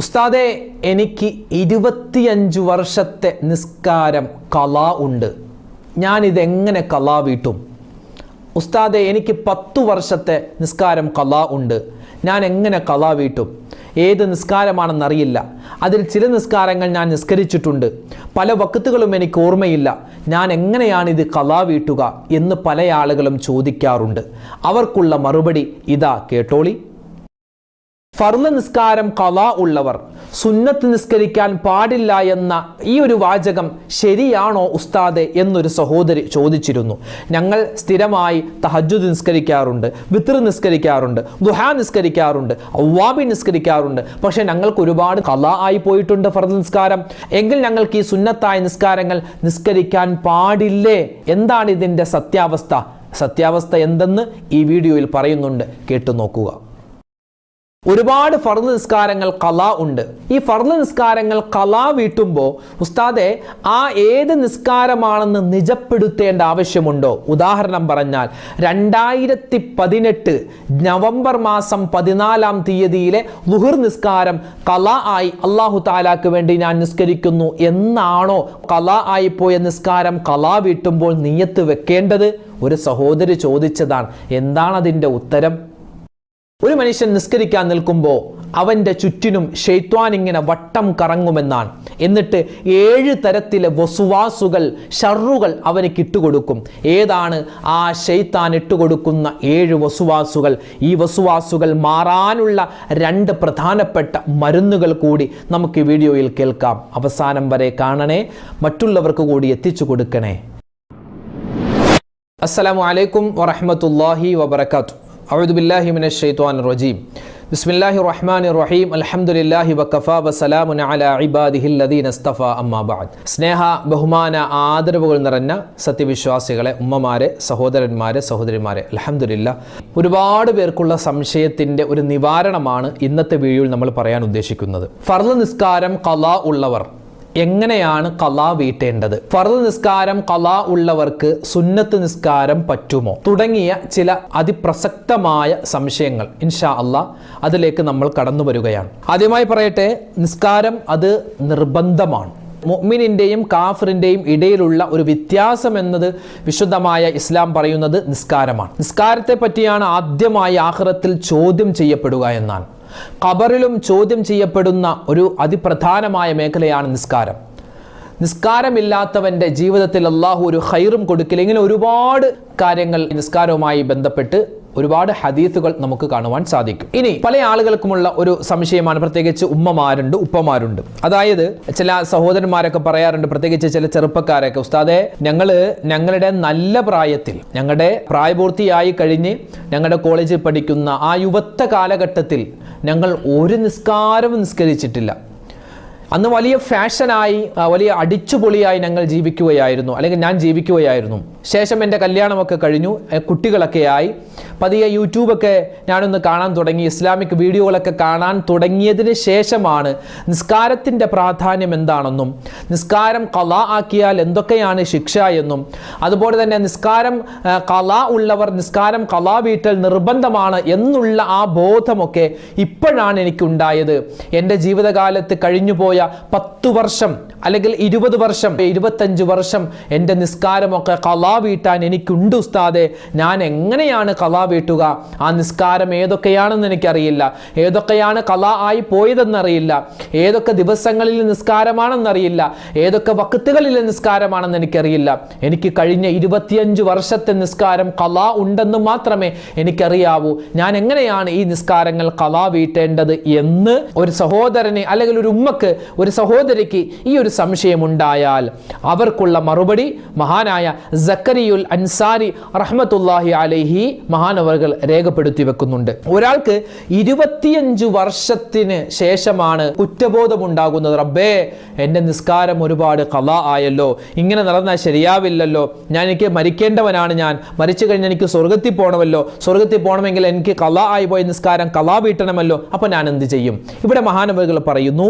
ഉസ്താദേ, എനിക്ക് 25 വർഷത്തെ നിസ്കാരം ഖളാ ഉണ്ട്. ഞാനിതെങ്ങനെ ഖളാ വീട്ടും? ഉസ്താദേ, എനിക്ക് 10 വർഷത്തെ നിസ്കാരം ഖളാ ഉണ്ട്. ഞാൻ എങ്ങനെ ഖളാ വീട്ടും? ഏത് നിസ്കാരമാണെന്നറിയില്ല. അതിൽ ചില നിസ്കാരങ്ങൾ ഞാൻ നിസ്കരിച്ചിട്ടുണ്ട്, പല വക്തുകളും എനിക്ക് ഓർമ്മയില്ല. ഞാൻ എങ്ങനെയാണ് ഇത് ഖളാ വീട്ടുക എന്ന് പല ആളുകളും ചോദിക്കാറുണ്ട്. അവർക്കുള്ള മറുപടി ഇതാ, കേട്ടോളി. ഫർള് നിസ്കാരം ഖളാ ഉള്ളവർ സുന്നത്ത് നിസ്കരിക്കാൻ പാടില്ല എന്ന ഈ ഒരു വാചകം ശരിയാണോ ഉസ്താദെ എന്നൊരു സഹോദരി ചോദിച്ചിരുന്നു. ഞങ്ങൾ സ്ഥിരമായി തഹജ്ജുദ് നിസ്കരിക്കാറുണ്ട്, വിത്ർ നിസ്കരിക്കാറുണ്ട്, ദുഹാ നിസ്കരിക്കാറുണ്ട്, അവ്വാബി നിസ്കരിക്കാറുണ്ട്. പക്ഷെ ഞങ്ങൾക്ക് ഒരുപാട് ഖളാ ആയി പോയിട്ടുണ്ട് ഫർള് നിസ്കാരം. എങ്കിൽ ഞങ്ങൾക്ക് ഈ സുന്നത്തായ നിസ്കാരങ്ങൾ നിസ്കരിക്കാൻ പാടില്ലേ? എന്താണ് ഇതിൻ്റെ സത്യാവസ്ഥ എന്തെന്ന് ഈ വീഡിയോയിൽ പറയുന്നുണ്ട്, കേട്ടു നോക്കുക. ഒരുപാട് ഫർള് നിസ്കാരങ്ങൾ ഖളാ ഉണ്ട്. ഈ ഫർള് നിസ്കാരങ്ങൾ ഖളാ വീട്ടുമ്പോൾ ഉസ്താദെ, ആ ഏത് നിസ്കാരമാണെന്ന് നിജപ്പെടുത്തേണ്ട ആവശ്യമുണ്ടോ? ഉദാഹരണം പറഞ്ഞാൽ 2018 നവംബർ മാസം 14-ാം തീയതിയിലെ ളുഹർ നിസ്കാരം ഖളാ ആയി, അല്ലാഹു തആലാക്ക് വേണ്ടി ഞാൻ നിസ്കരിക്കുന്നു എന്നാണോ ഖളാ ആയി പോയ നിസ്കാരം ഖളാ വീട്ടുമ്പോൾ നിയ്യത്ത് വെക്കേണ്ടത്? ഒരു സഹോദരി ചോദിച്ചതാണ്. എന്താണ് അതിൻ്റെ ഉത്തരം? ഒരു മനുഷ്യൻ നിസ്കരിക്കാൻ നിൽക്കുമ്പോൾ അവൻ്റെ ചുറ്റിനും ശൈത്വാൻ ഇങ്ങനെ വട്ടം കറങ്ങുമെന്നാണ്. എന്നിട്ട് 7 തരത്തിലെ വസുവാസുകൾ, ഷർറുകൾ അവനക്ക് ഇട്ടുകൊടുക്കും. ഏതാണ് ആ ശൈത്താൻ ഇട്ടുകൊടുക്കുന്ന 7 വസുവാസുകൾ? ഈ വസുവാസുകൾ മാറാനുള്ള 2 പ്രധാനപ്പെട്ട മരുന്നുകൾ കൂടി നമുക്ക് ഈ വീഡിയോയിൽ കേൾക്കാം. അവസാനം വരെ കാണണേ, മറ്റുള്ളവർക്ക് കൂടി എത്തിച്ചു കൊടുക്കണേ. അസ്സലാമു അലൈക്കും വറഹ്മത്തുള്ളാഹി വബറകാതുഹു. അഊദു ബില്ലാഹി മിനശ് ശൈത്വാനിർ റജീം. ബിസ്മില്ലാഹിർ റഹ്മാനിർ റഹീം. അൽഹംദുലില്ലാഹി വകഫാ വസലാമുൻ അലാ ഇബാദിഹിൽ ലദീന ഇസ്തഫാ അമ്മാ ബഅദ്. സ്നേഹ, ബഹുമാന, ആദരവുകൾ നിറഞ്ഞ സത്യവിശ്വാസികളെ, ഉമ്മമാരെ, സഹോദരന്മാരെ, സഹോദരിമാരെ, അൽഹംദുലില്ലാഹ്, ഒരുപാട് പേർക്കുള്ള സംശയത്തിൻ്റെ ഒരു നിവാരണമാണ് ഇന്നത്തെ വീഡിയോയിൽ നമ്മൾ പറയാൻ ഉദ്ദേശിക്കുന്നത്. ഫർള് നിസ്കാരം ഖളാ ഉള്ളവർ എങ്ങനെയാണ് ഖളാ വീട്ടേണ്ടത്? ഫർള് നിസ്കാരം ഖളാ ഉള്ളവർക്ക് സുന്നത്ത് നിസ്കാരം പറ്റുമോ? തുടങ്ങിയ ചില അതിപ്രസക്തമായ സംശയങ്ങൾ ഇൻഷാ അല്ലാഹ് അതിലേക്ക് നമ്മൾ കടന്നു വരികയാണ്. ആദ്യമായി പറയട്ടെ, നിസ്കാരം അത് നിർബന്ധമാണ്. മുഅ്മിനിൻ്റെയും കാഫിറിൻ്റെയും ഇടയിലുള്ള ഒരു വ്യത്യാസം എന്നത് വിശുദ്ധമായ ഇസ്ലാം പറയുന്നത് നിസ്കാരമാണ്. നിസ്കാരത്തെ പറ്റിയാണ് ആദ്യമായി ആഖിറത്തിൽ ചോദ്യം ചെയ്യപ്പെടുക എന്നാണ്. ഖബറിലും ചോദ്യം ചെയ്യപ്പെടുന്ന ഒരു അതിപ്രധാനമായ മേഖലയാണ് നിസ്കാരം. നിസ്കാരമില്ലാത്തവൻ്റെ ജീവിതത്തിൽ അല്ലാഹു ഒരു ഖൈറും കൊടുക്കില്ല. ഇങ്ങനെ ഒരുപാട് കാര്യങ്ങൾ നിസ്കാരവുമായി ബന്ധപ്പെട്ട് ഒരുപാട് ഹദീസുകൾ നമുക്ക് കാണുവാൻ സാധിക്കും. ഇനി പല ആളുകൾക്കുമുള്ള ഒരു സംശയമാണ്, പ്രത്യേകിച്ച് ഉമ്മമാരുണ്ട്, ഉപ്പമാരുണ്ട്. അതായത് ചില സഹോദരന്മാരൊക്കെ പറയാറുണ്ട്, പ്രത്യേകിച്ച് ചില ചെറുപ്പക്കാരൊക്കെ, ഉസ്താദെ, ഞങ്ങളുടെ നല്ല പ്രായത്തിൽ, ഞങ്ങളുടെ പ്രായപൂർത്തിയായി കഴിഞ്ഞ് ഞങ്ങളുടെ കോളേജിൽ പഠിക്കുന്ന ആ യുവത്വ കാലഘട്ടത്തിൽ ഞങ്ങൾ ഒരു നിസ്കാരവും നിസ്കരിച്ചിട്ടില്ല. അന്ന് വലിയ ഫാഷനായി, വലിയ അടിച്ചുപൊളിയായി ഞങ്ങൾ ജീവിക്കുകയായിരുന്നു, അല്ലെങ്കിൽ ഞാൻ ജീവിക്കുകയായിരുന്നു. ശേഷം എൻ്റെ കല്യാണമൊക്കെ കഴിഞ്ഞു, കുട്ടികളൊക്കെ ആയി, പതിയെ യൂട്യൂബൊക്കെ ഞാനൊന്ന് കാണാൻ തുടങ്ങി. ഇസ്ലാമിക് വീഡിയോകളൊക്കെ കാണാൻ തുടങ്ങിയതിന് ശേഷമാണ് നിസ്കാരത്തിൻ്റെ പ്രാധാന്യം എന്താണെന്നും നിസ്കാരം ഖളാ ആക്കിയാൽ എന്തൊക്കെയാണ് ശിക്ഷ എന്നും, അതുപോലെ തന്നെ നിസ്കാരം ഖളാ ഉള്ളവർ നിസ്കാരം ഖളാ വീട്ടൽ നിർബന്ധമാണ് എന്നുള്ള ആ ബോധമൊക്കെ ഇപ്പോഴാണ് എനിക്കുണ്ടായത്. എൻ്റെ ജീവിതകാലത്ത് കഴിഞ്ഞുപോയ 10 വർഷം അല്ലെങ്കിൽ 20 വർഷം 25 വർഷം എൻ്റെ നിസ്കാരമൊക്കെ ഖളാ വീട്ടാൻ എനിക്കുണ്ട് ഉസ്താദെ. ഞാൻ എങ്ങനെയാണ് ഖളാ വീട്ടുക? ആ നിസ്കാരം ഏതൊക്കെയാണെന്ന് എനിക്കറിയില്ല, ഏതൊക്കെയാണ് ഖളാ ആയി പോയതെന്നറിയില്ല, ഏതൊക്കെ ദിവസങ്ങളിൽ നിസ്കാരമാണെന്നറിയില്ല, ഏതൊക്കെ വക്തുകളിലെ നിസ്കാരമാണെന്ന് എനിക്കറിയില്ല. എനിക്ക് കഴിഞ്ഞ 25 വർഷത്തെ നിസ്കാരം ഖളാ ഉണ്ടെന്ന് മാത്രമേ എനിക്കറിയാവൂ. ഞാൻ എങ്ങനെയാണ് ഈ നിസ്കാരങ്ങൾ ഖളാ വീട്ടേണ്ടത് എന്ന് ഒരു സഹോദരന് അല്ലെങ്കിൽ ഒരു ഉമ്മക്ക്, ഒരു സഹോദരിക്ക് ഈ ഒരു സംശയമുണ്ടായാൽ അവർക്കുള്ള മറുപടി മഹാനായ സക്കരിയുൽ അൻസാരി റഹ്മത്തുള്ളാഹി അലൈഹി മഹാനവർകൾ രേഖപ്പെടുത്തി വെക്കുന്നുണ്ട്. ഒരാൾക്ക് 25 വർഷത്തിന് ശേഷമാണ് കുറ്റബോധം ഉണ്ടാകുന്നത്. റബ്ബേ, എൻ്റെ നിസ്കാരം ഒരുപാട് ഖളാ ആയല്ലോ, ഇങ്ങനെ നടന്നാൽ ശരിയാവില്ലല്ലോ, എനിക്ക് മരിക്കേണ്ടവനാണ്, ഞാൻ മരിച്ചു കഴിഞ്ഞാൽ എനിക്ക് സ്വർഗത്തിൽ പോകണമല്ലോ, സ്വർഗത്തിൽ പോകണമെങ്കിൽ എനിക്ക് ഖളാ ആയി പോയ നിസ്കാരം ഖളാ വീട്ടണമല്ലോ, അപ്പോൾ ഞാൻ എന്ത് ചെയ്യും? ഇവിടെ മഹാനവർകൾ പറയുന്നു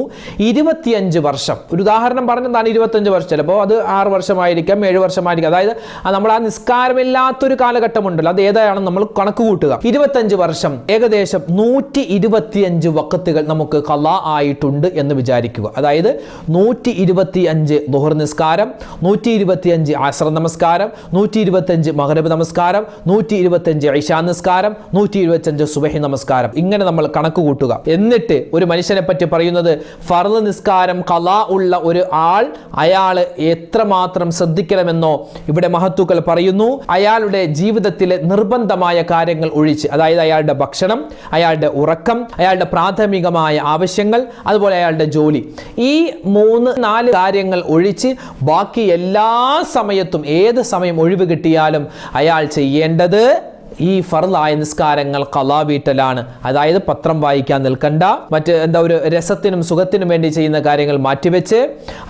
25 വർഷം. ഒരു ഉദാഹരണം പറഞ്ഞതാണ് 25 വർഷം, ചിലപ്പോൾ അത് 6 വർഷമായിരിക്കാം, 7 വർഷമായിരിക്കാം. അതായത് നമ്മൾ ആ നിസ്കാരമില്ലാത്തൊരു കാലഘട്ടമുണ്ടല്ലോ, അത് ഏതാണെന്ന് നമ്മൾ കണക്ക് കൂട്ടുക. 25 വർഷം ഏകദേശം 125 വഖത്തുകൾ നമുക്ക് ഖളാ ആയിട്ടുണ്ട് എന്ന് വിചാരിക്കുക. അതായത് 125 ദുഹർ നിസ്കാരം, 125 അസ്ർ നമസ്കാരം, 125 മഗ്രിബ് നമസ്കാരം, 125 ഇശാ നിസ്കാരം, 125 സുബഹി നമസ്കാരം. ഇങ്ങനെ നമ്മൾ കണക്ക് കൂട്ടുക. എന്നിട്ട് ഒരു മനുഷ്യനെ പറ്റി പറയുന്നത് ഫർള് നിസ്കാരം ഖളാ ഉള്ള ഒരു ആൾ അയാൾ എത്രമാത്രം ശ്രദ്ധിക്കണമെന്നോ ഇവിടെ മഹത്തുക്കൾ പറയുന്നു. അയാളുടെ ജീവിതത്തിലെ നിർബന്ധമായ കാര്യങ്ങൾ ഒഴിച്ച്, അതായത് അയാളുടെ ഭക്ഷണം, അയാളുടെ ഉറക്കം, അയാളുടെ പ്രാഥമികമായ ആവശ്യങ്ങൾ, അതുപോലെ അയാളുടെ ജോലി, ഈ 3-4 കാര്യങ്ങൾ ഒഴിച്ച് ബാക്കി എല്ലാ സമയത്തും ഏത് സമയം ഒഴിവ് കിട്ടിയാലും അയാൾ ചെയ്യേണ്ടത് ഈ ഫർളായ നിസ്കാരങ്ങൾ ഖളാ വീട്ടലാണ്. അതായത് പത്രം വായിക്കാൻ നിൽക്കണ്ട, മറ്റ് ഒരു രസത്തിനും സുഖത്തിനും വേണ്ടി ചെയ്യുന്ന കാര്യങ്ങൾ മാറ്റിവെച്ച്,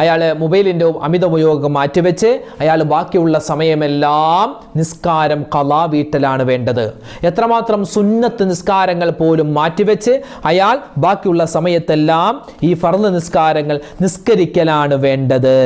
അയാൾ മൊബൈലിൻ്റെ അമിത ഉപയോഗം മാറ്റിവെച്ച് അയാൾ ബാക്കിയുള്ള സമയമെല്ലാം നിസ്കാരം ഖളാ വീട്ടലാണ് വേണ്ടത്. എത്രമാത്രം സുന്നത്ത് നിസ്കാരങ്ങൾ പോലും മാറ്റിവെച്ച് അയാൾ ബാക്കിയുള്ള സമയത്തെല്ലാം ഈ ഫർള് നിസ്കാരങ്ങൾ നിസ്കരിക്കലാണ് വേണ്ടത്.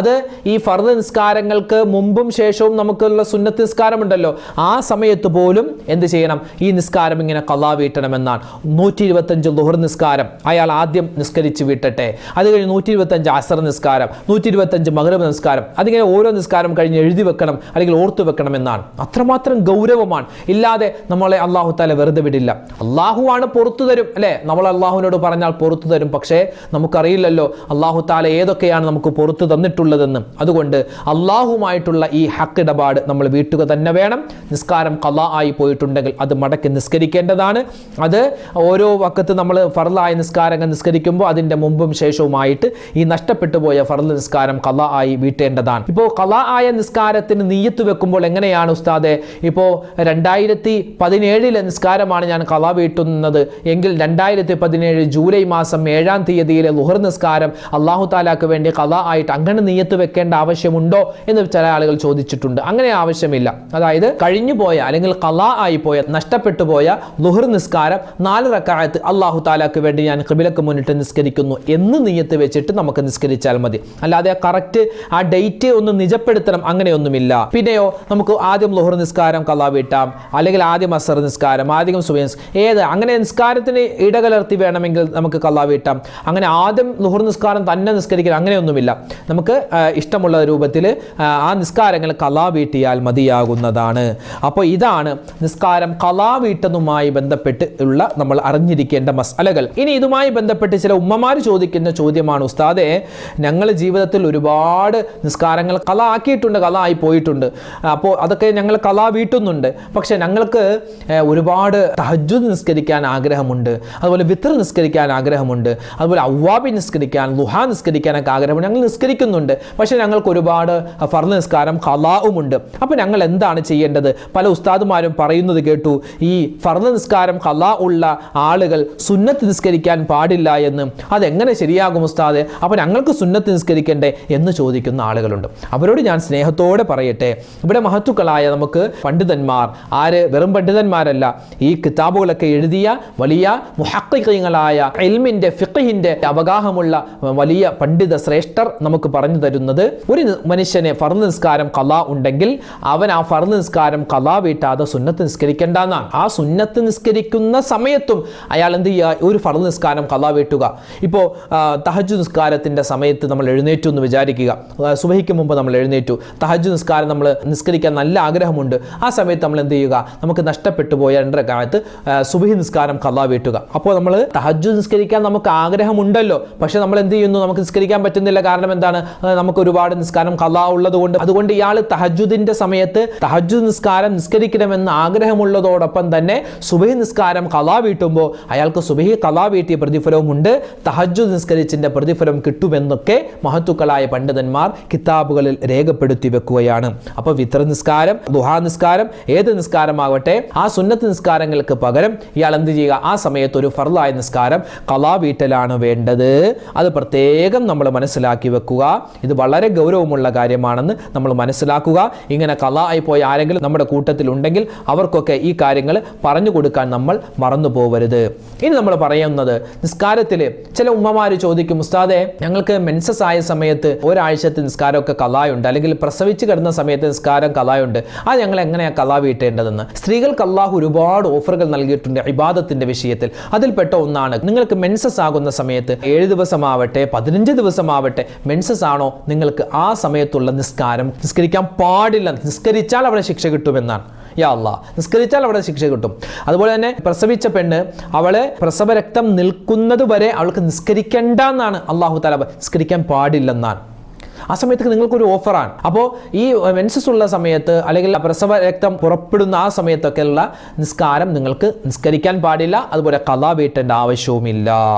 അത് ഈ ഫർള് നിസ്കാരങ്ങൾക്ക് മുമ്പും ശേഷവും നമുക്കുള്ള സുന്നത്ത് നിസ്കാരമുണ്ടല്ലോ, ആ സമയത്ത് പോലും എന്ത് ചെയ്യണം? ഈ നിസ്കാരം ഇങ്ങനെ ഖളാ വീട്ടണമെന്നാണ്. 125 ദുഹർ നിസ്കാരം അയാൾ ആദ്യം നിസ്കരിച്ച് വീട്ടട്ടെ. അത് കഴിഞ്ഞ് 125 അസ്ർ നിസ്കാരം, 125 മഗ്രിബ് നിസ്കാരം, അതിങ്ങനെ ഓരോ നിസ്കാരം കഴിഞ്ഞ് എഴുതി വെക്കണം അല്ലെങ്കിൽ ഓർത്തു വെക്കണം എന്നാണ്. അത്രമാത്രം ഗൗരവമാണ്. ഇല്ലാതെ നമ്മളെ അല്ലാഹു തആല വെറുതെ വിടില്ല. അല്ലാഹു ആണ് പുറത്തു തരും അല്ലേ? നമ്മൾ അല്ലാഹുവിനോട് പറഞ്ഞാൽ പുറത്തു തരും. പക്ഷേ നമുക്കറിയില്ലല്ലോ അല്ലാഹു തആല ഏതൊക്കെയാണ് നമുക്ക് പുറത്തു തന്നിട്ടുള്ളതെന്ന്. അതുകൊണ്ട് അല്ലാഹുമായിട്ടുള്ള ഈ ഹക്ക് ഇടപാട് നമ്മൾ വീട്ടുക തന്നെ വേണം. നിസ്കാരം ഖളാ ആയി പോയിട്ടുണ്ടെങ്കിൽ അത് മടക്കി നിസ്കരിക്കേണ്ടതാണ്. അത് ഓരോ വഖത്ത് നമ്മൾ ഫർളായ നിസ്കാരങ്ങൾ നിസ്കരിക്കുമ്പോൾ അതിൻ്റെ മുമ്പും ശേഷവുമായിട്ട് ഈ നഷ്ടപ്പെട്ടു പോയ ഫർള് നിസ്കാരം ഖളാ ആയി വീട്ടേണ്ടതാണ്. ഇപ്പോൾ ഖളാ ആയ നിസ്കാരത്തിന് നിയ്യത്ത് വെക്കുമ്പോൾ എങ്ങനെയാണ് ഉസ്താദെ? ഇപ്പോൾ 2017 നിസ്കാരമാണ് ഞാൻ ഖളാ വീട്ടുന്നത് എങ്കിൽ 2017 ജൂലൈ മാസം 7-ാം തീയതിയിലെ ളുഹർ നിസ്കാരം അല്ലാഹു തആലാക്ക് വേണ്ടി ഖളാ ആയിട്ട് അങ്ങനെ നിയ്യത്ത് വെക്കേണ്ട ആവശ്യമുണ്ടോ എന്ന് ചില ആളുകൾ ചോദിച്ചിട്ടുണ്ട്. അങ്ങനെ ആവശ്യമില്ല. അതായത് കഴിഞ്ഞു പോയ അല്ലെങ്കിൽ ഖളാ ആയി പോയ നഷ്ടപ്പെട്ടു പോയ ളുഹർ നിസ്കാരം 4 റക്അത്ത് അല്ലാഹു തആലാക്ക് വേണ്ടി ഞാൻ ഖിബലക്ക് മുന്നിട്ട് നിസ്കരിക്കുന്നു എന്ന് നിയ്യത്ത് വെച്ചിട്ട് നമുക്ക് നിസ്കരിച്ചാൽ മതി. അല്ലാതെ കറക്റ്റ് ആ ഡേറ്റ് ഒന്ന് നിജപ്പെടുത്തണം അങ്ങനെയൊന്നുമില്ല. പിന്നെയോ നമുക്ക് ആദ്യം ളുഹർ നിസ്കാരം ഖളാ വീട്ടാം, അല്ലെങ്കിൽ ആദ്യം അസ്ർ നിസ്കാരം, ആദ്യം സുബഹി ഏത് അങ്ങനെ നിസ്കാരത്തിന് ഇടകലർത്തി വേണമെങ്കിൽ നമുക്ക് ഖളാ വീട്ടാം. അങ്ങനെ ആദ്യം ളുഹർ നിസ്കാരം തന്നെ നിസ്കരിക്കണം അങ്ങനെയൊന്നുമില്ല. നമുക്ക് ഇഷ്ടമുള്ള രൂപത്തിൽ ആ നിസ്കാരങ്ങൾ ഖളാ വീട്ടിയാൽ മതിയാകുന്നതാണ്. അപ്പോൾ ഇതാണ് നിസ്കാരം ഖളാ വീട്ടുന്നതുമായി ബന്ധപ്പെട്ട് ഉള്ള നമ്മൾ അറിഞ്ഞിരിക്കേണ്ട മസ്അലകൾ. ഇനി ഇതുമായി ബന്ധപ്പെട്ട് ചില ഉമ്മമാർ ചോദിക്കുന്ന ചോദ്യമാണ്, ഉസ്താദെ ഞങ്ങൾ ജീവിതത്തിൽ ഒരുപാട് നിസ്കാരങ്ങൾ ഖളാ ആക്കിയിട്ടുണ്ട്, ഖളാ ആയി പോയിട്ടുണ്ട്. അപ്പോൾ അതൊക്കെ ഞങ്ങൾ ഖളാ വീട്ടുന്നുണ്ട്. പക്ഷെ ഞങ്ങൾക്ക് ഒരുപാട് തഹജ്ജുദ് നിസ്കരിക്കാൻ ആഗ്രഹമുണ്ട്, അതുപോലെ വിത്ർ നിസ്കരിക്കാൻ ആഗ്രഹമുണ്ട്, അതുപോലെ അവ്വാബി നിസ്കരിക്കാൻ, ളുഹാ നിസ്കരിക്കാനൊക്കെ ആഗ്രഹമുണ്ട്. ഞങ്ങൾ നിസ്കരിക്കുന്നുണ്ട്, പക്ഷെ ഞങ്ങൾക്ക് ഒരുപാട് ഫർള് നിസ്കാരം ഖളാഉമുണ്ട്. അപ്പോൾ ഞങ്ങൾ എന്താണ് ചെയ്യേണ്ടത്? പല ഉസ്താദുമാരും പറയുന്നത് കേട്ടു, ഈ ഫർള് നിസ്കാരം ഖളാ ഉള്ള ആളുകൾ സുന്നത്ത് നിസ്കരിക്കാൻ പാടില്ല എന്ന്. അതെങ്ങനെ ശരിയാകും ഉസ്താദെ? അപ്പോൾ ഞങ്ങൾക്ക് സുന്നത്ത് നിസ്കരിക്കണ്ടേ എന്ന് ചോദിക്കുന്ന ആളുകളുണ്ട്. അവരോട് ഞാൻ സ്നേഹത്തോടെ പറയട്ടെ, ഇവിടെ മഹത്തുക്കളായ നമുക്ക് പണ്ഡിതന്മാർ, ആര് വെറും പണ്ഡിതന്മാരല്ല, ഈ കിതാബുകളൊക്കെ എഴുതിയ വലിയ മുഹഖിഖീങ്ങളായ ഇൽമിന്റെ ഫിഖഹിന്റെ അവഗാഹമുള്ള വലിയ പണ്ഡിത ശ്രേഷ്ഠർ നമുക്ക് പറഞ്ഞു തരുന്നത്, ഒരു മനുഷ്യനെ ഫർള് നിസ്കാരം ഖളാ ഉണ്ടെങ്കിൽ അവൻ ആ ഫർള് നിസ്കാരം ഖളാ വീട്ടാതെ സുന്നത്ത് നിസ്കരിക്കേണ്ടെന്നാണ്. ആ സുന്നത്ത് നിസ്കരിക്കുന്ന സമയത്തും അയാൾ എന്ത് ചെയ്യുക? ഒരു ഫർള് നിസ്കാരം ഖളാ വീട്ടുക. ഇപ്പോൾ തഹജ്ജുദ് നിസ്കാരത്തിന്റെ സമയത്ത് നമ്മൾ എഴുന്നേറ്റു എന്ന് വിചാരിക്കുക, സുബഹിക്ക് മുമ്പ് നമ്മൾ എഴുന്നേറ്റു, തഹജ്ജുദ് നിസ്കാരം നമ്മൾ നിസ്കരിക്കാൻ നല്ല ആഗ്രഹമുണ്ട്. ആ സമയത്ത് നമ്മൾ എന്ത് ചെയ്യുക? നമുക്ക് നഷ്ടപ്പെട്ടു പോയ 2 റക്അത്ത് സുബഹി നിസ്കാരം ഖളാ വീട്ടുക. അപ്പോൾ നമ്മൾ തഹജ്ജുദ് നിസ്കരിക്കാൻ നമുക്ക് ആഗ്രഹമുണ്ടല്ലോ, പക്ഷെ നമ്മൾ എന്ത് ചെയ്യുന്നു? നമുക്ക് നിസ്കരിക്കാൻ പറ്റുന്നില്ല. കാരണം എന്താണ്? നമുക്ക് ഒരുപാട് നിസ്കാരം ഖളാ ഉള്ളത് കൊണ്ട്. അതുകൊണ്ട് ഇയാൾ തഹജ്ജുദിന്റെ സമയത്ത് തഹജ്ജുദ് നിസ്കാരം നിസ്കരിക്കണമെന്ന് ആഗ്രഹമുള്ളതോടൊപ്പം തന്നെ സുബഹി നിസ്കാരം ഖളാ വീട്ടുമ്പോൾ അയാൾക്ക് സുബഹി ഖളാ വീട്ടിയ പ്രതിഫലവുമുണ്ട്, തഹജ്ജുദ് നിസ്കരിച്ചിന്റെ പ്രതിഫലം കിട്ടുമെന്നൊക്കെ മഹത്തുക്കളായ പണ്ഡിതന്മാർ കിതാബുകളിൽ രേഖപ്പെടുത്തി വെക്കുകയാണ്. അപ്പോൾ വിത്ർ നിസ്കാരം, ദുഹാ നിസ്കാരം, ഏത് നിസ്കാരമാവട്ടെ, ആ സുന്നത്ത് നിസ്കാരങ്ങൾക്ക് പകരം ഇയാൾ എന്ത് ചെയ്യുക? ആ സമയത്ത് ഒരു ഫർളായ നിസ്കാരം ഖളാ വീട്ടലാണ് വേണ്ടത്. അത് പ്രത്യേകം നമ്മൾ മനസ്സിലാക്കി വെക്കുക. ഇത് വളരെ ഗൗരവമുള്ള കാര്യമാണെന്ന് നമ്മൾ മനസ്സിലാക്കുക. ഇങ്ങനെ ഖളാ ആയി പോയ ആരെങ്കിലും നമ്മുടെ കൂട്ടത്തിൽ ഉണ്ടെങ്കിൽ ഉണ്ടെങ്കിൽ അവർക്കൊക്കെ ഈ കാര്യങ്ങൾ പറഞ്ഞു കൊടുക്കാൻ നമ്മൾ മറന്നു പോകരുത്. ഇനി നമ്മൾ പറയുന്നത് നിസ്കാരത്തിൽ ചില ഉമ്മമാർ ചോദിക്കും, ഉസ്താദെ ഞങ്ങൾക്ക് മെൻസസ് ആയ സമയത്ത് ഒരാഴ്ചത്തെ നിസ്കാരമൊക്കെ കലായുണ്ട്, അല്ലെങ്കിൽ പ്രസവിച്ച് കിടന്ന സമയത്ത് നിസ്കാരം കലായുണ്ട്, അത് ഞങ്ങൾ എങ്ങനെയാണ് കലാ വീട്ടേണ്ടതെന്ന്. സ്ത്രീകൾക്ക് അള്ളാഹു ഒരുപാട് ഓഫറുകൾ നൽകിയിട്ടുണ്ട് ഇബാദത്തിന്റെ വിഷയത്തിൽ. അതിൽപ്പെട്ട ഒന്നാണ്, നിങ്ങൾക്ക് മെൻസസ് ആകുന്ന സമയത്ത് 7 ദിവസമാവട്ടെ 15 ദിവസമാവട്ടെ മെൻസസ് ആണോ, നിങ്ങൾക്ക് ആ സമയത്തുള്ള നിസ്കാരം നിസ്കരിക്കാൻ പാടില്ല. നിസ്കരിച്ചാൽ അവിടെ ശിക്ഷ കിട്ടുമെന്നാണ്. യാ അല്ലാഹ്, നിസ്കരിച്ചാൽ അവിടെ ശിക്ഷ കിട്ടും. അതുപോലെ തന്നെ പ്രസവിച്ച പെണ്ണ് അവളെ പ്രസവരക്തം നിൽക്കുന്നത് വരെ അവൾക്ക് നിസ്കരിക്കേണ്ട എന്നാണ് അള്ളാഹു തആല, നിസ്കരിക്കാൻ പാടില്ലെന്നാണ്. ആ സമയത്ത് നിങ്ങൾക്കൊരു ഓഫറാണ്. അപ്പോൾ ഈ മെൻസസ് ഉള്ള സമയത്ത് അല്ലെങ്കിൽ പ്രസവ രക്തം പുറപ്പെടുന്ന ആ സമയത്തൊക്കെയുള്ള നിസ്കാരം നിങ്ങൾക്ക് നിസ്കരിക്കാൻ പാടില്ല, അതുപോലെ ഖളാ വീട്ടേണ്ട ആവശ്യവുമില്ല.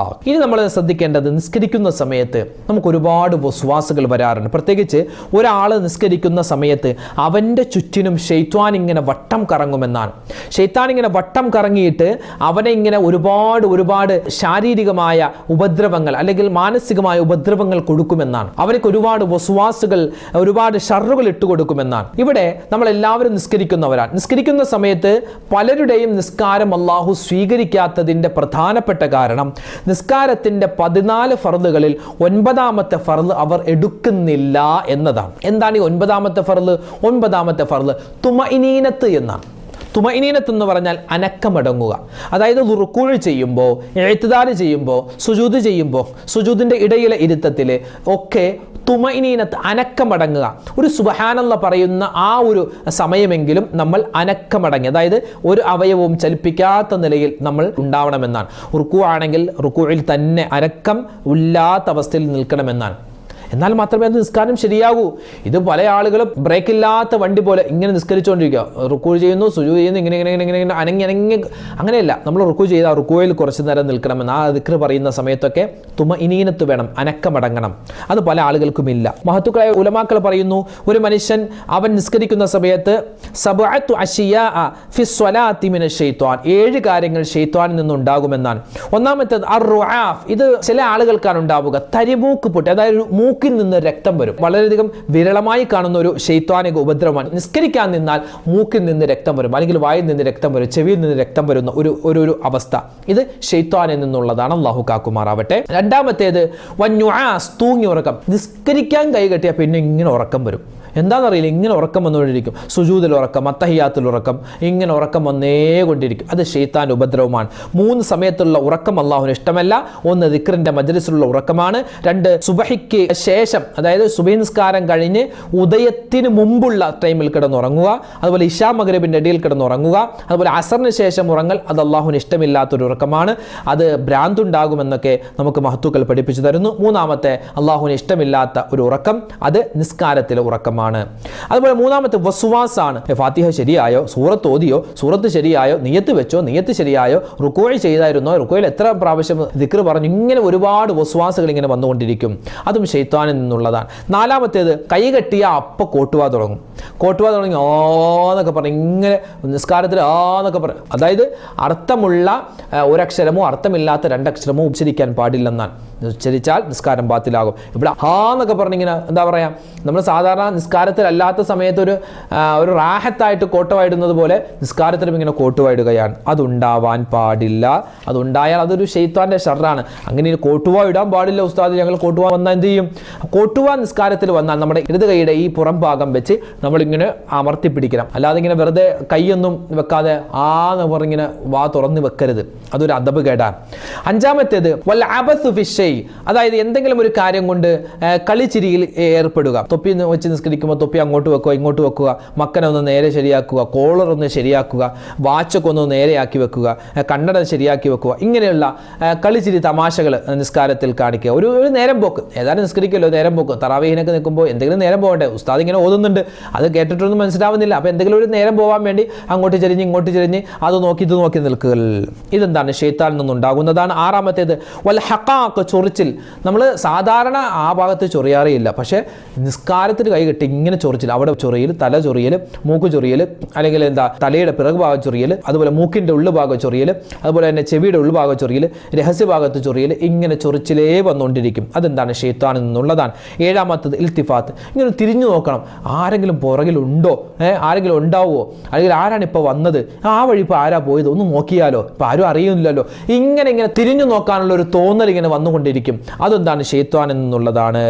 ഇനി നമ്മൾ ശ്രദ്ധിക്കേണ്ടത്, നിസ്കരിക്കുന്ന സമയത്ത് നമുക്ക് ഒരുപാട് വസ്വാസുകൾ വരാറുണ്ട്. പ്രത്യേകിച്ച് ഒരാൾ നിസ്കരിക്കുന്ന സമയത്ത് അവൻ്റെ ചുറ്റിനും ശൈത്വാൻ ഇങ്ങനെ വട്ടം കറങ്ങുമെന്നാണ്. ശൈത്താൻ ഇങ്ങനെ വട്ടം കറങ്ങിയിട്ട് അവനെ ഇങ്ങനെ ഒരുപാട് ശാരീരികമായ ഉപദ്രവങ്ങൾ അല്ലെങ്കിൽ മാനസികമായ ഉപദ്രവങ്ങൾ കൊടുക്കുമെന്നാണ്. അവർക്ക് ഒരുപാട് വസ്വാസുകൾ, ഒരുപാട് ഷർറുകൾ ഇട്ടുകൊടുക്കുമെന്നാണ്. ഇവിടെ നമ്മൾ എല്ലാവരും നിസ്കരിക്കുന്നവരാണ്. നിസ്കരിക്കുന്ന സമയത്ത് പലരുടെയും നിസ്കാരം അള്ളാഹു സ്വീകരിക്കാത്തതിൻ്റെ പ്രധാനപ്പെട്ട കാരണം നിസ്കാരത്തിൻ്റെ 14 ഫർളുകളിൽ 9ാമത്തെ ഫർള് അവർ എടുക്കുന്നില്ല എന്നതാണ്. എന്താണ് ഈ 9ാമത്തെ ഫർള്? 9ാമത്തെ ഫർള് തുമഇനീനത്ത് എന്നാണ്. തുമഇനീനത്ത് എന്ന് പറഞ്ഞാൽ അനക്കമടങ്ങുക. അതായത് റുക്കൂഅ് ചെയ്യുമ്പോൾ, ഇഅ്തിദാൽ ചെയ്യുമ്പോൾ, സുജൂദ് ചെയ്യുമ്പോൾ, സുജൂദിൻ്റെ ഇടയിലെ ഇരുത്തത്തിൽ ഒക്കെ തുമഇനീനത്ത് അനക്കമടങ്ങുക. ഒരു സുബ്ഹാനല്ലാഹ് പറയുന്ന ആ ഒരു സമയമെങ്കിലും നമ്മൾ അനക്കമടങ്ങി, അതായത് ഒരു അവയവവും ചലിപ്പിക്കാത്ത നിലയിൽ നമ്മൾ ഉണ്ടാവണമെന്നാണ്. റുക്കൂഅ് ആണെങ്കിൽ റുക്കൂഇൽ തന്നെ അനക്കം ഇല്ലാത്ത അവസ്ഥയിൽ നിൽക്കണമെന്നാണ്. എന്നാൽ മാത്രമേ അത് നിസ്കാരം ശരിയാകൂ. ഇത് പല ആളുകളും ബ്രേക്കില്ലാത്ത വണ്ടി പോലെ ഇങ്ങനെ നിസ്കരിച്ചുകൊണ്ടിരിക്കുക. റുക്കൂഅ് ചെയ്യുന്നു, സുജൂദ് ചെയ്യുന്നു, ഇങ്ങനെ അനങ്ങി അങ്ങനെയല്ല. നമ്മൾ റുക്കൂഅ് ചെയ്താൽ റുക്കൂഅയിൽ കുറച്ച് നേരം നിൽക്കണമെന്ന് ആ ദിക്ർ പറയുന്ന സമയത്തൊക്കെ തുമഇനീനത്ത് വേണം, അനക്കമടങ്ങണം. അത് പല ആളുകൾക്കുമില്ല. മഹത്തുക്കളായ ഉലമാക്കൾ പറയുന്നു, ഒരു മനുഷ്യൻ അവൻ നിസ്കരിക്കുന്ന സമയത്ത് സബഅത്തു അശിയാഅ ഫി സ്വലാത്തി മിനശ് ശൈത്വാൻ, 7 കാര്യങ്ങൾ ശൈത്വാനിൽ നിന്നുണ്ടാകുമെന്നാണ്. ഒന്നാമത്തേത് അർറുആഫ്. ഇത് ചില ആളുകൾക്കാണ് ഉണ്ടാവുക, തരിമൂക്ക് പൊട്ടി, അതായത് മൂക്കിൽ നിന്ന് രക്തം വരും. വളരെയധികം വിരളമായി കാണുന്ന ഒരു ശൈത്വാനിക ഉപദ്രവമാണ്. നിസ്കരിക്കാൻ നിന്നാൽ മൂക്കിൽ നിന്ന് രക്തം വരും, അല്ലെങ്കിൽ വായിൽ നിന്ന് രക്തം വരും, ചെവിയിൽ നിന്ന് രക്തം വരുന്ന ഒരു അവസ്ഥ. ഇത് ശൈത്വാനിൽ നിന്നുള്ളതാണ്. അല്ലാഹു കാക്കുമാറാവട്ടെ. രണ്ടാമത്തേത് വന്നുആസ്, തൂങ്ങി ഉറക്കം. നിസ്കരിക്കാൻ കൈകെട്ടിയാൽ പിന്നെ ഇങ്ങനെ ഉറക്കം വരും. എന്താണെന്നറിയില്ല, ഇങ്ങനെ ഉറക്കം വന്നുകൊണ്ടിരിക്കും. സുജൂദിൽ ഉറക്കം, അത്തഹിയാത്തിൽ ഉറക്കം, ഇങ്ങനെ ഉറക്കം വന്നേകൊണ്ടിരിക്കും. അത് ശൈത്താൻ്റെ ഉപദ്രവമാണ്. 3 സമയത്തുള്ള ഉറക്കം അള്ളാഹുവിന് ഇഷ്ടമല്ല. 1 ദിക്റിന്റെ മജ്ലിസിലുള്ള ഉറക്കമാണ്. 2 സുബഹിക്ക് ശേഷം, അതായത് സുബഹി നിസ്കാരം കഴിഞ്ഞ് ഉദയത്തിന് മുമ്പുള്ള ടൈമിൽ കിടന്നുറങ്ങുക. അതുപോലെ ഇശാ മഗ്രിബിന്റെ ഇടയിൽ കിടന്നുറങ്ങുക. അതുപോലെ അസറിന് ശേഷം ഉറങ്ങൽ, അത് അള്ളാഹുവിന് ഇഷ്ടമില്ലാത്തൊരു ഉറക്കമാണ്. അത് ഭ്രാന്തുണ്ടാകുമെന്നൊക്കെ നമുക്ക് മഹത്തുക്കൾ പഠിപ്പിച്ചു തരുന്നു. 3ാമത്തെ അള്ളാഹുവിന് ഇഷ്ടമില്ലാത്ത ഒരു ഉറക്കം, അത് നിസ്കാരത്തിലെ ഉറക്കമാണ്. അതുപോലെ 3ാമത്തെ വസ്വാസാണ്. ഫാത്തിഹ ശരിയായോ, സൂറത്ത് ഓതിയോ, സൂറത്ത് ശരിയായോ, നിയത്ത് വെച്ചോ, നിയത്ത് ശരിയായോ, റുക്കൂഅ് ചെയ്തായിരുന്നോ, റുക്കൂഅയിൽ എത്ര പ്രാവശ്യം ദിക്ർ പറഞ്ഞു, ഇങ്ങനെ ഒരുപാട് വസ്വാസുകൾ ഇങ്ങനെ വന്നുകൊണ്ടിരിക്കും. അതും ശൈത്താനിൽ നിന്നുള്ളതാണ്. 4ാമത്തേത് കൈകെട്ടിയ അപ്പ കോട്ടുവാ തുടങ്ങി ആന്നൊക്കെ പറഞ്ഞു, ഇങ്ങനെ നിസ്കാരത്തിൽ ആന്നൊക്കെ പറയും. അതായത് അർത്ഥമുള്ള ഒരക്ഷരമോ അർത്ഥമില്ലാത്ത 2 അക്ഷരമോ ഉച്ചരിക്കാൻ പാടില്ലെന്നാണ്. ഉച്ചരിച്ചാൽ നിസ്കാരം ബാത്തിലാകും. ഇവിടെ എന്നൊക്കെ പറഞ്ഞിങ്ങനെ എന്താ പറയുക, നമ്മൾ സാധാരണ നിസ്കാരത്തിലല്ലാത്ത സമയത്ത് ഒരു റാഹത്തായിട്ട് കോട്ടുവായിടുന്നത് പോലെ നിസ്കാരത്തിലും ഇങ്ങനെ കോട്ടുവായിടുകയാണ്. അതുണ്ടാവാൻ പാടില്ല. അതുണ്ടായാൽ അതൊരു ശൈത്താൻ്റെ ഷർറാണ്. അങ്ങനെ കോട്ടുവാ ഇടാൻ പാടില്ല ഉസ്താദ്, ഞങ്ങൾ കോട്ടുവാ വന്നാൽ എന്ത് ചെയ്യും? കോട്ടുവാ നിസ്കാരത്തിൽ വന്നാൽ നമ്മുടെ ഇടത് കൈയുടെ ഈ പുറം ഭാഗം വെച്ച് നമ്മളിങ്ങനെ അമർത്തി പിടിക്കണം. അല്ലാതെ ഇങ്ങനെ വെറുതെ കൈയൊന്നും വെക്കാതെ എന്ന് പറഞ്ഞിങ്ങനെ വാ തുറന്ന് വെക്കരുത്. അതൊരു അദബ് കേടാണ്. 5ാമത്തേത് വൽ അബസു ഫിശ്ശൈ, അതായത് എന്തെങ്കിലും ഒരു കാര്യം കൊണ്ട് കളിച്ചിരിയിൽ ഏർപ്പെടുക. തൊപ്പി വെച്ച് നിസ്കരിക്കുമ്പോൾ തൊപ്പി അങ്ങോട്ട് വെക്കുക, ഇങ്ങോട്ട് വെക്കുക, മക്കനെ ഒന്ന് നേരെ ശരിയാക്കുക, കോളർ ഒന്ന് ശരിയാക്കുക, വാച്ചൊക്കെ ഒന്ന് നേരെയാക്കി വെക്കുക, കണ്ണട ശരിയാക്കി വെക്കുക. ഇങ്ങനെയുള്ള കളിച്ചിരി തമാശകൾ നിസ്കാരത്തിൽ കാണിക്കുക. ഒരു നേരം പോക്ക്. ഏതായാലും നിസ്കരിക്കുമല്ലോ, നേരം പോക്ക്. തറാവീഹിനൊക്കെ നിൽക്കുമ്പോൾ എന്തെങ്കിലും നേരം പോകണ്ടേ? ഉസ്താദ് ഇങ്ങനെ ഓതുന്നുണ്ട്, അത് കേട്ടിട്ടൊന്നും മനസ്സിലാവുന്നില്ല. അപ്പോൾ എന്തെങ്കിലും ഒരു നേരം പോകാൻ വേണ്ടി അങ്ങോട്ട് ചെരിഞ്ഞ് ഇങ്ങോട്ട് ചെരിഞ്ഞ് അത് നോക്കി ഇത് നോക്കി നിൽക്കുക. ഇതെന്താണ്? ശൈത്താനിൽ നിന്നുണ്ടാകുന്നതാണ്. 6ാമത്തേത് വൽ ഹഖാഖ്, ചൊറിച്ചിൽ. നമ്മൾ സാധാരണ ആ ഭാഗത്ത് ചൊറിയാറിയില്ല, പക്ഷേ നിസ്കാരത്തിൽ കൈകെട്ടി ഇങ്ങനെ ചൊറിച്ചിൽ, അവിടെ ചൊറിയൽ, തല ചൊറിയൽ, മൂക്ക് ചൊറിയൽ, അല്ലെങ്കിൽ തലയുടെ പിറകുഭാഗം ചൊറിയൽ, അതുപോലെ മൂക്കിൻ്റെ ഉള്ളുഭാഗം ചൊറിയൽ, അതുപോലെ തന്നെ ചെവിയുടെ ഉൾഭാഗം ചൊറിയൽ, രഹസ്യഭാഗത്ത് ചൊറിയൽ, ഇങ്ങനെ ചൊറിച്ചിലേ വന്നുകൊണ്ടിരിക്കും. അതെന്താണ്? ശൈത്താനിൽ നിന്നുള്ളതാണ്. ഏഴാമത്തത് ഇൽത്തിഫാത്ത്. ഇങ്ങനെ തിരിഞ്ഞു നോക്കണം, ആരെങ്കിലും പുറകിലുണ്ടോ, ആരെങ്കിലും ഉണ്ടാവുമോ, അല്ലെങ്കിൽ ആരാണ് ഇപ്പോൾ വന്നത്, ആ വഴി ഇപ്പോൾ ആരാ പോയത്, ഒന്ന് നോക്കിയാലോ, ഇപ്പോൾ ആരും അറിയുന്നില്ലല്ലോ. ഇങ്ങനെ തിരിഞ്ഞു നോക്കാനുള്ള ഒരു തോന്നൽ ഇങ്ങനെ വന്നുകൊണ്ടിരിക്കും. അതെന്താണ്? ശൈത്താനിൽ നിന്നുള്ളതാണ്.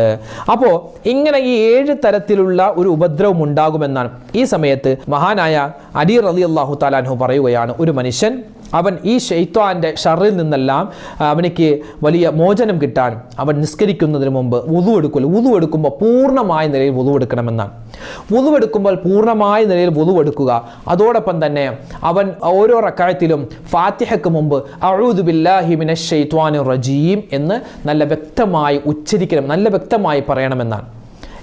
അപ്പോൾ ഇങ്ങനെ ഈ 7 തരത്തിലുള്ള ഒരു ഉപദ്രവം ഉണ്ടാകുമെന്നാണ്. ഈ സമയത്ത് മഹാനായ അലി റളിയല്ലാഹു തആല അൻഹു പറയുകയാണ്, ഒരു മനുഷ്യൻ അവൻ ഈ ശൈത്വാന്റെ ഷറിൽ നിന്നെല്ലാം അവനിക്ക് വലിയ മോചനം കിട്ടാൻ അവൻ നിസ്കരിക്കുന്നതിന് മുമ്പ് വുദു എടുക്കുമ്പോൾ പൂർണ്ണമായ നിലയിൽ വുദു എടുക്കണമെന്നാണ്. വുദു എടുക്കുമ്പോൾ പൂർണ്ണമായ നിലയിൽ വുദു എടുക്കുക. അതോടൊപ്പം തന്നെ അവൻ ഓരോ റക്അത്തിലും ഫാത്തിഹയ്ക്ക് മുമ്പ് അഊദു ബില്ലാഹി മിനശ് ശൈത്വാനിർ റജീം എന്ന് നല്ല വ്യക്തമായി ഉച്ചരിക്കണം, നല്ല വ്യക്തമായി പറയണമെന്നാണ്.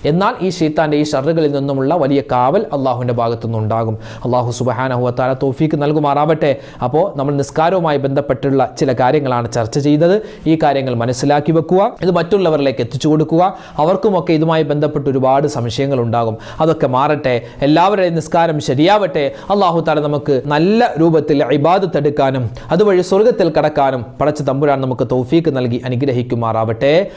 എന്നാൽ ഈ ശൈത്താൻ്റെ ഈ ഷറുകളിൽ നിന്നുമുള്ള വലിയ കാവൽ അള്ളാഹുവിൻ്റെ ഭാഗത്തു നിന്നുണ്ടാകും. അള്ളാഹു സുബ്ഹാനഹു വ തആല തൗഫീക്ക് നൽകുമാറാവട്ടെ. അപ്പോൾ നമ്മൾ നിസ്കാരവുമായി ബന്ധപ്പെട്ടുള്ള ചില കാര്യങ്ങളാണ് ചർച്ച ചെയ്തത്. ഈ കാര്യങ്ങൾ മനസ്സിലാക്കി വെക്കുക, ഇത് മറ്റുള്ളവരിലേക്ക് എത്തിച്ചു കൊടുക്കുക. അവർക്കുമൊക്കെ ഇതുമായി ബന്ധപ്പെട്ട് ഒരുപാട് സംശയങ്ങൾ ഉണ്ടാകും. അതൊക്കെ മാറട്ടെ, എല്ലാവരുടെയും നിസ്കാരം ശരിയാവട്ടെ. അള്ളാഹു തആല നമുക്ക് നല്ല രൂപത്തിൽ ഇബാദത്ത് എടുക്കാനും അതുവഴി സ്വർഗ്ഗത്തിൽ കടക്കാനും പടച്ച തമ്പുരാൻ നമുക്ക് തൗഫീക്ക് നൽകി അനുഗ്രഹിക്കുമാറാവട്ടെ.